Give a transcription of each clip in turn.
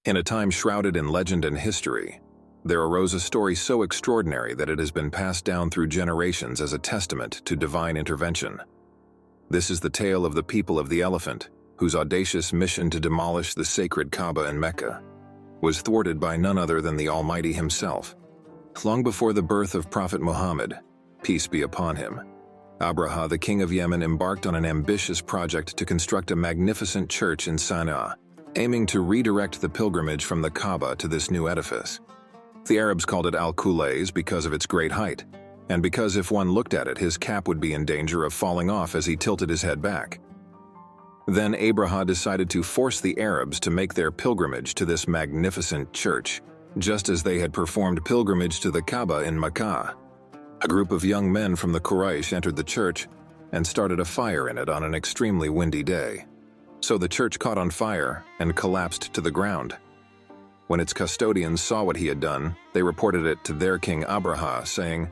In a time shrouded in legend and history, there arose a story so extraordinary that it has been passed down through generations as a testament to divine intervention. This is the tale of the people of the elephant, whose audacious mission to demolish the sacred Kaaba in Mecca was thwarted by none other than the Almighty Himself. Long before the birth of Prophet Muhammad, peace be upon him, Abrahah, the king of Yemen, embarked on an ambitious project to construct a magnificent church in Sana'a, aiming to redirect the pilgrimage from the Kaaba to this new edifice. The Arabs called it Al-Kulays because of its great height, and because if one looked at it, his cap would be in danger of falling off as he tilted his head back. Then Abrahah decided to force the Arabs to make their pilgrimage to this magnificent church, just as they had performed pilgrimage to the Kaaba in Mecca. A group of young men from the Quraysh entered the church and started a fire in it on an extremely windy day. So the church caught on fire and collapsed to the ground. When its custodians saw what he had done, they reported it to their king Abrahah, saying,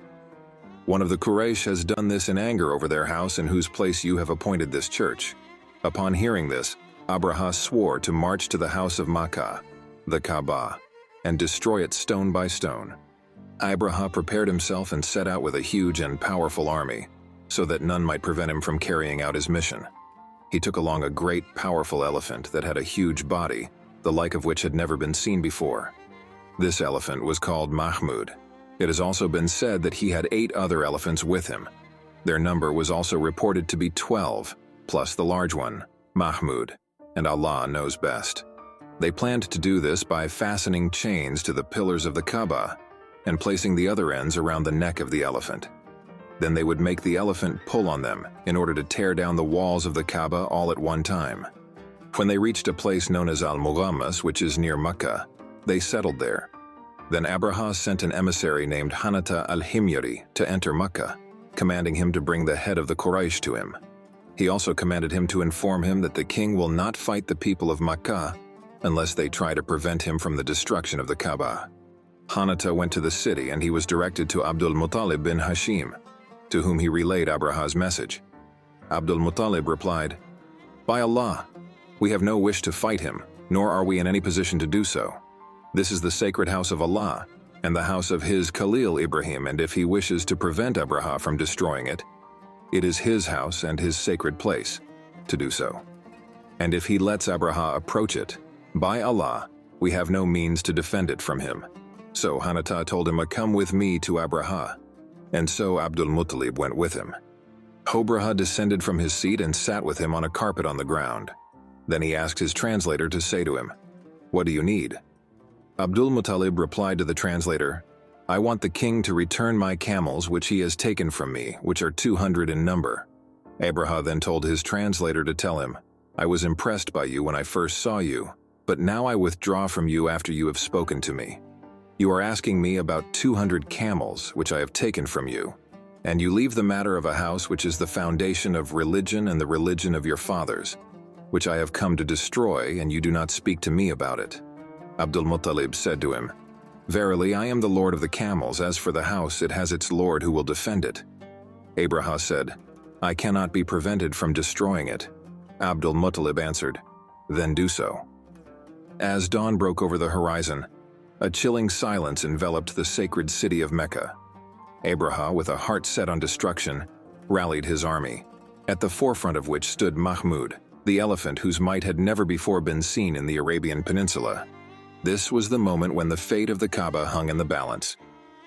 "One of the Quraysh has done this in anger over their house in whose place you have appointed this church." Upon hearing this, Abrahah swore to march to the house of Mecca, the Kaaba, and destroy it stone by stone. Abrahah prepared himself and set out with a huge and powerful army, so that none might prevent him from carrying out his mission. He took along a great, powerful elephant that had a huge body, the like of which had never been seen before. This elephant was called Mahmud. It has also been said that he had 8 other elephants with him. Their number was also reported to be 12, plus the large one, Mahmud, and Allah knows best. They planned to do this by fastening chains to the pillars of the Kaaba and placing the other ends around the neck of the elephant. Then they would make the elephant pull on them in order to tear down the walls of the Kaaba all at one time. When they reached a place known as Al-Mughammas, which is near Mecca, they settled there. Then Abrahah sent an emissary named Hanata al-Himyari to enter Mecca, commanding him to bring the head of the Quraysh to him. He also commanded him to inform him that the king will not fight the people of Mecca unless they try to prevent him from the destruction of the Kaaba. Hanata went to the city and he was directed to Abdul Muttalib bin Hashim, to whom he relayed Abrahah's message. Abdul Muttalib replied, "By Allah, we have no wish to fight him, nor are we in any position to do so. This is the sacred house of Allah, and the house of his Khalil Ibrahim, and if he wishes to prevent Abrahah from destroying it, it is his house and his sacred place to do so. And if he lets Abrahah approach it, by Allah, we have no means to defend it from him." So Hanata told him, "Come with me to Abrahah." And so Abdul Muttalib went with him. Abrahah descended from his seat and sat with him on a carpet on the ground. Then he asked his translator to say to him, "What do you need?" Abdul Muttalib replied to the translator, "I want the king to return my camels which he has taken from me, which are 200 in number." Abrahah then told his translator to tell him, "I was impressed by you when I first saw you, but now I withdraw from you after you have spoken to me. You are asking me about 200 camels which I have taken from you, and you leave the matter of a house which is the foundation of religion and the religion of your fathers, which I have come to destroy, and you do not speak to me about it." Abdul Muttalib said to him, "Verily, I am the lord of the camels. As for the house, it has its lord who will defend it." Abrahah said, "I cannot be prevented from destroying it." Abdul Muttalib answered, "Then do so." As dawn broke over the horizon, a chilling silence enveloped the sacred city of Mecca. Abrahah, with a heart set on destruction, rallied his army, at the forefront of which stood Mahmud, the elephant whose might had never before been seen in the Arabian Peninsula. This was the moment when the fate of the Kaaba hung in the balance.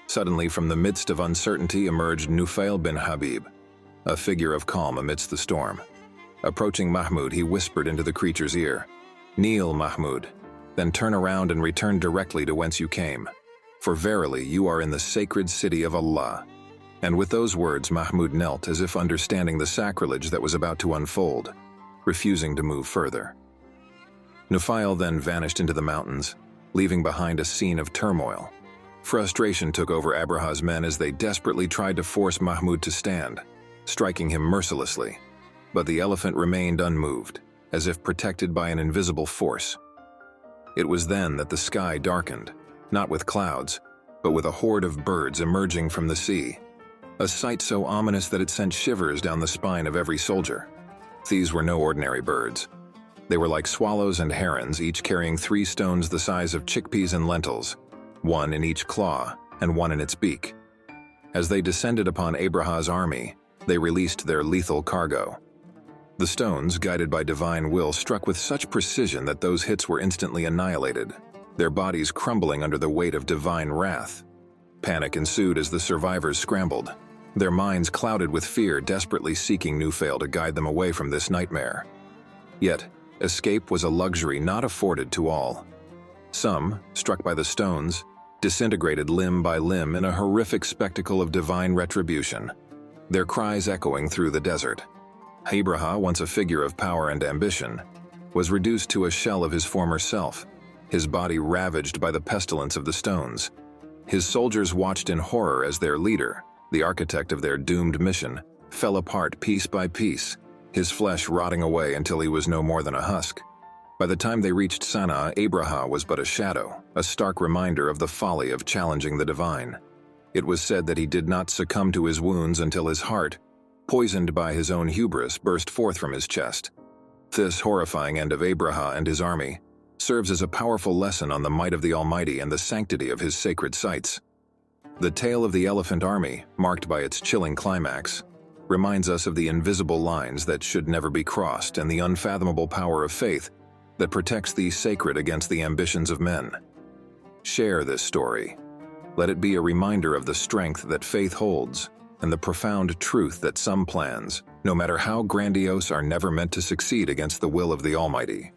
Suddenly, from the midst of uncertainty emerged Nufail bin Habib, a figure of calm amidst the storm. Approaching Mahmud, he whispered into the creature's ear, "Kneel, Mahmud, then turn around and return directly to whence you came. For verily you are in the sacred city of Allah." And with those words, Mahmud knelt as if understanding the sacrilege that was about to unfold, refusing to move further. Nufail then vanished into the mountains, leaving behind a scene of turmoil. Frustration took over Abrahah's men as they desperately tried to force Mahmud to stand, striking him mercilessly. But the elephant remained unmoved, as if protected by an invisible force. It was then that the sky darkened, not with clouds, but with a horde of birds emerging from the sea, a sight so ominous that it sent shivers down the spine of every soldier. These were no ordinary birds. They were like swallows and herons, each carrying 3 stones the size of chickpeas and lentils, 1 in each claw and 1 in its beak. As they descended upon Abrahah's army, they released their lethal cargo. The stones, guided by divine will, struck with such precision that those hits were instantly annihilated, their bodies crumbling under the weight of divine wrath. Panic ensued as the survivors scrambled, their minds clouded with fear, desperately seeking Nufale to guide them away from this nightmare. Yet, escape was a luxury not afforded to all. Some, struck by the stones, disintegrated limb by limb in a horrific spectacle of divine retribution, their cries echoing through the desert. Abrahah, once a figure of power and ambition, was reduced to a shell of his former self, his body ravaged by the pestilence of the stones. His soldiers watched in horror as their leader, the architect of their doomed mission, fell apart piece by piece, his flesh rotting away until he was no more than a husk. By the time they reached Sana'a, Abrahah was but a shadow, a stark reminder of the folly of challenging the divine. It was said that he did not succumb to his wounds until his heart, poisoned by his own hubris, burst forth from his chest. This horrifying end of Abrahah and his army serves as a powerful lesson on the might of the Almighty and the sanctity of his sacred sites. The tale of the elephant army, marked by its chilling climax, reminds us of the invisible lines that should never be crossed and the unfathomable power of faith that protects the sacred against the ambitions of men. Share this story. Let it be a reminder of the strength that faith holds and the profound truth that some plans, no matter how grandiose, are never meant to succeed against the will of the Almighty.